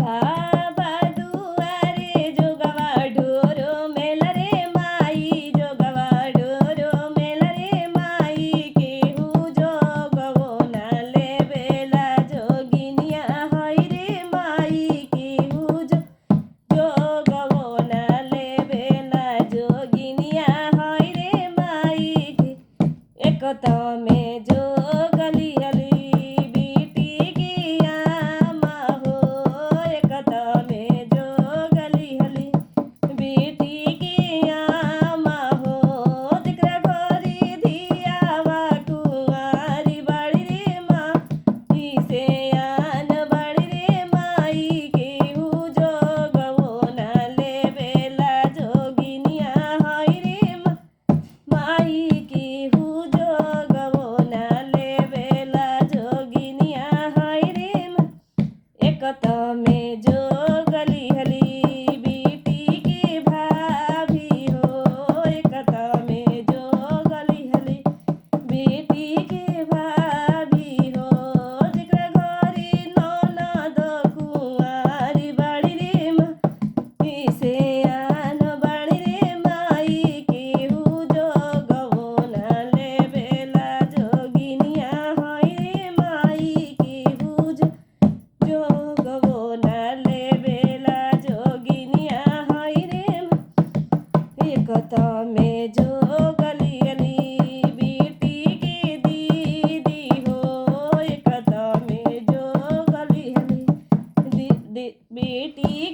बाबा दुआरे जोगवा ढोरो मेल रे माई जोगवा ढोरो मेल रे माई केहू जोगवो ना लेवेला जोगिनिया हई रे माई केहू जोगवो ना लेवेला जोगिनिया हई रे माई के एक तमे जोगली हली बेटी की आमा हो एक तमे जोगली हली बेटी की आमा हो जेकरा घरी धियावा कुंवारी बाड़ी रे माई से आन बाड़ी रे माई केहू जोगवो ना लेवेला जोगिनिया हई रे माई केहू जोगवो ना लेवेला जोगिनिया हई रे एक तमे जोगली हली बेटी की भाभी हो एक तमे जोगली हली बेटी के भाभी हो जेकरा घरी ननद कुंवारी बाड़ी रे माई से आन बाड़ी रे माई केहू जोगवो ना लेवेला जोगिनिया हई रे माई केहू जोगवो ना लेवेला जोगिनिया हई रे एक तमे जोगली हली बेटी के दीदी हो एक तमे जोगली हली बेटी